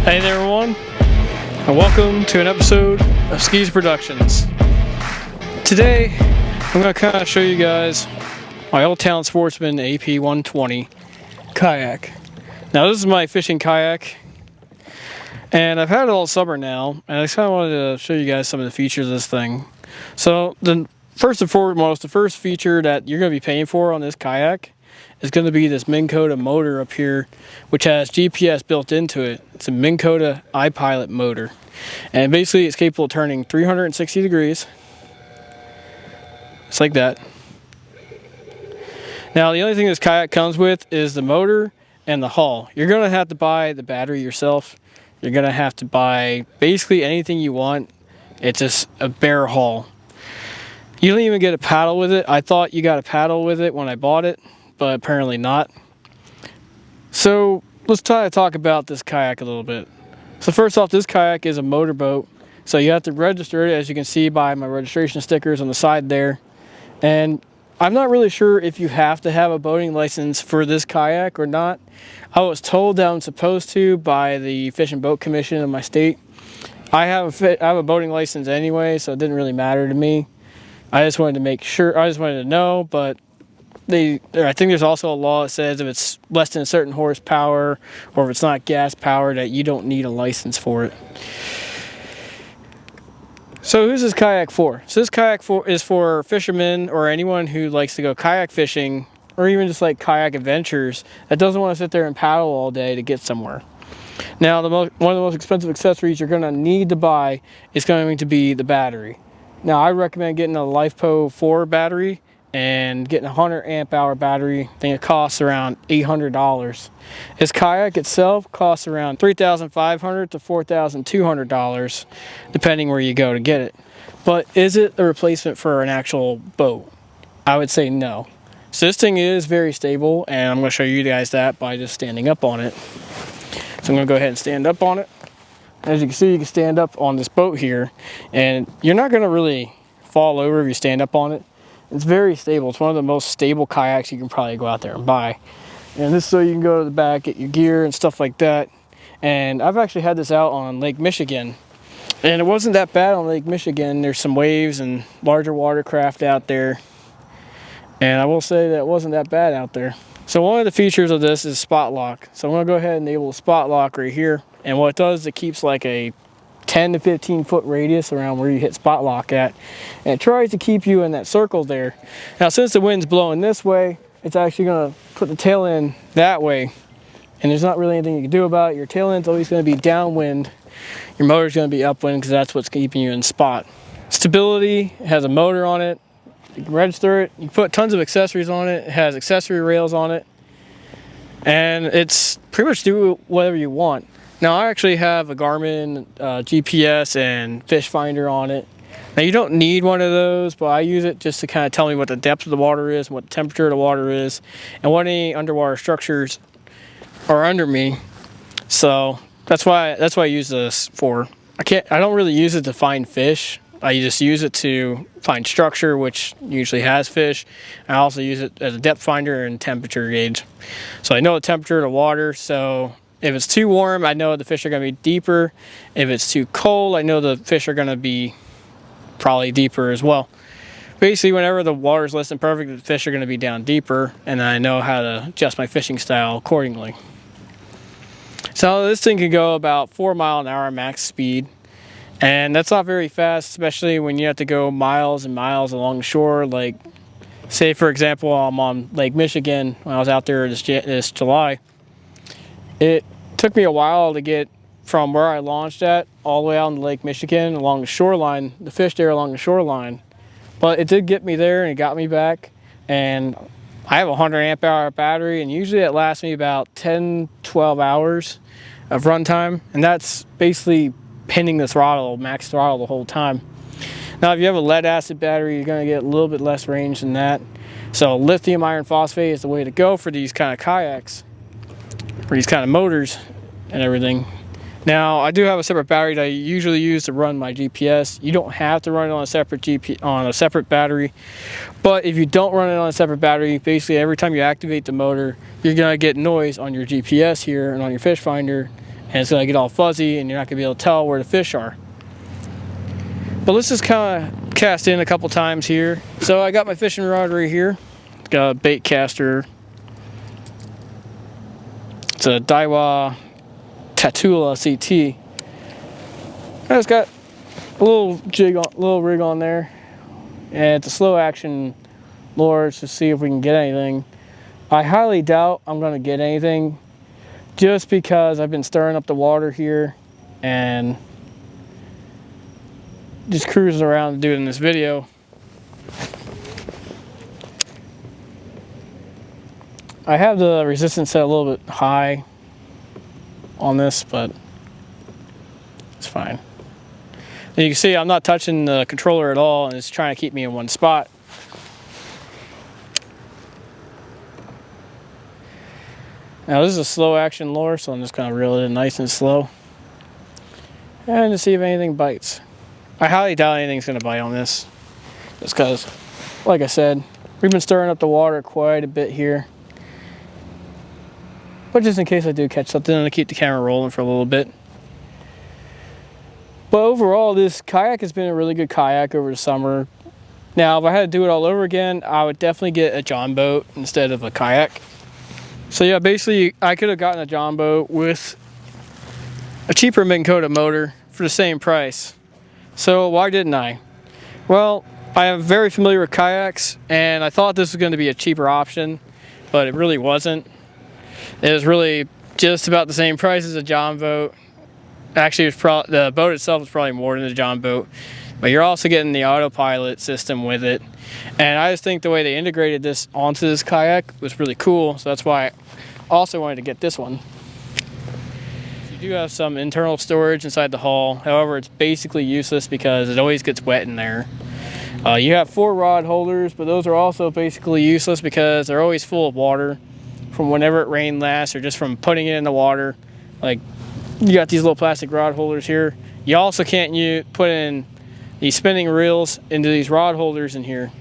Hey there everyone, and welcome to an episode of Skis Productions. Today, I'm going to kind of show you guys my old Town Sportsman AP 120 kayak. Now this is my fishing kayak, and I've had it all summer now, and I just kind of wanted to show you guys some of the features of this thing. So, first and foremost, the first feature that you're going to be paying for on this kayak is going to be this Minn Kota motor up here, which has GPS built into it. It's a Minn Kota iPilot motor, and basically it's capable of turning 360 degrees, just like that. Now the only thing this kayak comes with is the motor and the hull. You're going to have to buy the battery yourself. You're going to have to buy basically anything you want. It's just a bare hull. You don't even get a paddle with it. I thought you got a paddle with it when I bought it, but apparently not. So let's try to talk about this kayak a little bit. So first off, this kayak is a motorboat. So you have to register it, as you can see by my registration stickers on the side there. And I'm not really sure if you have to have a boating license for this kayak or not. I was told that I'm supposed to by the Fish and Boat Commission of my state. I have a boating license anyway, so it didn't really matter to me. I just wanted to make sure, I just wanted to know, but I think there's also a law that says if it's less than a certain horsepower or if it's not gas powered, that you don't need a license for it. So who's this kayak for? So this kayak is for fishermen or anyone who likes to go kayak fishing, or even just like kayak adventures, that doesn't want to sit there and paddle all day to get somewhere. Now one of the most expensive accessories you're going to need to buy is going to be the battery. Now I recommend getting a LifePo 4 battery and getting a 100 amp hour battery. I think it costs around $800. This kayak itself costs around $3,500 to $4,200 depending where you go to get it. But is it a replacement for an actual boat? I would say no. So this thing is very stable, and I'm going to show you guys that by just standing up on it. So I'm going to go ahead and stand up on it. As you can see, you can stand up on this boat here, and you're not going to really fall over if you stand up on it. It's very stable. It's one of the most stable kayaks you can probably go out there and buy. And this is so you can go to the back, get your gear and stuff like that. And I've actually had this out on Lake Michigan, and it wasn't that bad on Lake Michigan. There's some waves and larger watercraft out there, and I will say that it wasn't that bad out there. So one of the features of this is spot lock. So I'm going to go ahead and enable a spot lock right here. And what it does is it keeps like a 10 to 15 foot radius around where you hit spot lock at, and it tries to keep you in that circle there. Now since the wind's blowing this way, it's actually going to put the tail end that way, and there's not really anything you can do about it. Your tail end's always going to be downwind, your motor's going to be upwind, because that's what's keeping you in spot. Stability, it has a motor on it, you can register it, you can put tons of accessories on it, it has accessory rails on it, and it's pretty much do whatever you want. Now I actually have a Garmin GPS and fish finder on it. Now you don't need one of those, but I use it just to kind of tell me what the depth of the water is, what the temperature of the water is, and what any underwater structures are under me. So that's why I use this for. I don't really use it to find fish. I just use it to find structure, which usually has fish. I also use it as a depth finder and temperature gauge. So I know the temperature of the water, so if it's too warm, I know the fish are going to be deeper. If it's too cold, I know the fish are going to be probably deeper as well. Basically, whenever the water is less than perfect, the fish are going to be down deeper, and I know how to adjust my fishing style accordingly. So this thing can go about 4 mile an hour max speed, and that's not very fast, especially when you have to go miles and miles along the shore. Like, say for example, I'm on Lake Michigan when I was out there this July. It took me a while to get from where I launched at all the way out in Lake Michigan along the shoreline, the fish there along the shoreline. But it did get me there, and it got me back. And I have a 100 amp hour battery, and usually it lasts me about 10-12 hours of runtime. And that's basically pinning the throttle, max throttle the whole time. Now if you have a lead acid battery, you're going to get a little bit less range than that. So lithium iron phosphate is the way to go for these kind of kayaks, for these kind of motors and everything. Now I do have a separate battery that I usually use to run my GPS. You don't have to run it on a separate battery, but if you don't run it on a separate battery, basically every time you activate the motor, you're gonna get noise on your GPS here and on your fish finder, and it's going to get all fuzzy and you're not going to be able to tell where the fish are. But let's just kind of cast in a couple times here. So I got my fishing rod right here. Got a bait caster. It's a Daiwa Tatula CT. I just got a little rig on there, and it's a slow action lure to see if we can get anything. I highly doubt I'm going to get anything, just because I've been stirring up the water here and just cruising around doing this video. I have the resistance set a little bit high on this, but it's fine. And you can see I'm not touching the controller at all, and it's trying to keep me in one spot. Now this is a slow action lure, so I'm just going to reel it in nice and slow, and to see if anything bites. I highly doubt anything's going to bite on this, just because, like I said, we've been stirring up the water quite a bit here. But just in case I do catch something, I'm going to keep the camera rolling for a little bit. But overall, this kayak has been a really good kayak over the summer. Now, if I had to do it all over again, I would definitely get a John boat instead of a kayak. So yeah, basically, I could have gotten a John boat with a cheaper Minn Kota motor for the same price. So why didn't I? Well, I am very familiar with kayaks, and I thought this was going to be a cheaper option, but it really wasn't. It was really just about the same price as a John boat. Actually, it was the boat itself was probably more than the John boat, but you're also getting the autopilot system with it. And I just think the way they integrated this onto this kayak was really cool, so that's why I also wanted to get this one. You do have some internal storage inside the hull, however it's basically useless because it always gets wet in there. You have 4 rod holders, but those are also basically useless because they're always full of water from whenever it rained last, or just from putting it in the water. Like, you got these little plastic rod holders here. You also can't put in these spinning reels into these rod holders in here.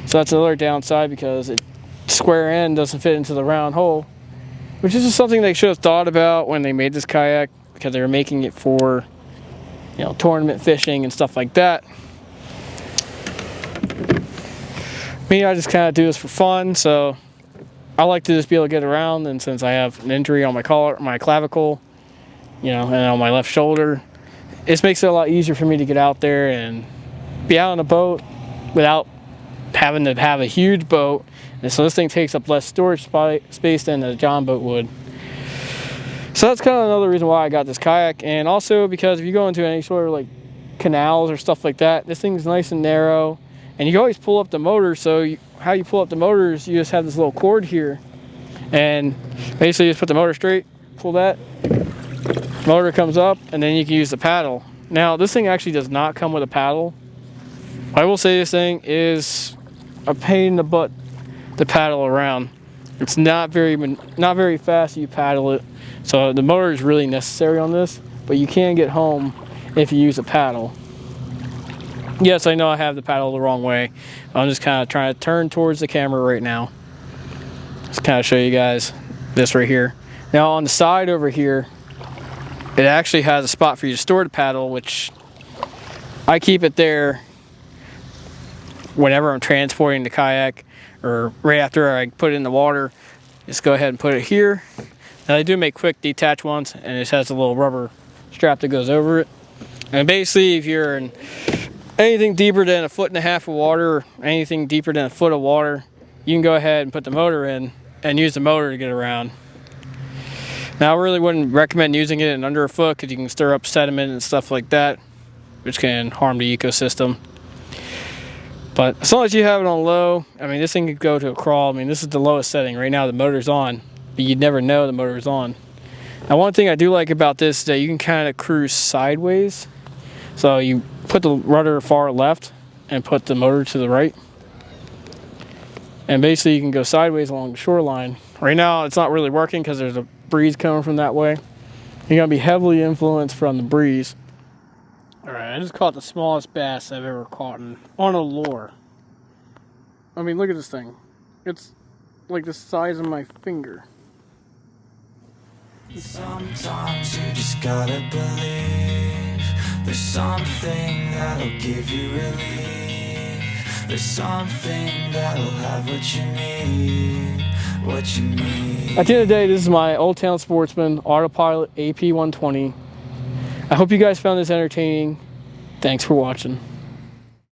So that's another downside, because the square end doesn't fit into the round hole, which is just something they should have thought about when they made this kayak, because they were making it for, you know, tournament fishing and stuff like that. Me, I just kind of do this for fun, so I like to just be able to get around, and since I have an injury on my clavicle, you know, and on my left shoulder, it makes it a lot easier for me to get out there and be out on a boat without having to have a huge boat. And so this thing takes up less storage space than a John boat would. So that's kind of another reason why I got this kayak. And also because if you go into any sort of like canals or stuff like that, this thing's nice and narrow, and you can always pull up the motor. So how you pull up the motor is you just have this little cord here, and basically you just put the motor straight, pull that, motor comes up, and then you can use the paddle. Now this thing actually does not come with a paddle. I will say this thing is a pain in the butt to paddle around. It's not very fast. You paddle it, so the motor is really necessary on this, but you can get home if you use a paddle. Yes, I know I have the paddle the wrong way. I'm just kind of trying to turn towards the camera right now. Just kind of show you guys this right here. Now on the side over here, it actually has a spot for you to store the paddle, which I keep it there whenever I'm transporting the kayak, or right after I put it in the water. Just go ahead and put it here. Now they do make quick detach ones, and it has a little rubber strap that goes over it. And basically, if you're in anything deeper than 1.5 feet of water, or anything deeper than 1 foot of water, you can go ahead and put the motor in and use the motor to get around. Now I really wouldn't recommend using it in under 1 foot, because you can stir up sediment and stuff like that, which can harm the ecosystem. But as long as you have it on low, I mean, this thing could go to a crawl. I mean, this is the lowest setting. Right now the motor's on, but you'd never know the motor's on. Now one thing I do like about this is that you can kind of cruise sideways. So you put the rudder far left and put the motor to the right, and basically you can go sideways along the shoreline. Right now it's not really working because there's a breeze coming from that way. You're going to be heavily influenced from the breeze. Alright, I just caught the smallest bass I've ever caught on a lure. I mean, look at this thing. It's like the size of my finger. Sometimes you just gotta believe there's something that'll give you relief. There's something that'll have what you need, what you need. At the end of the day, this is my old Town Sportsman Autopilot AP 120. I hope you guys found this entertaining. Thanks for watching.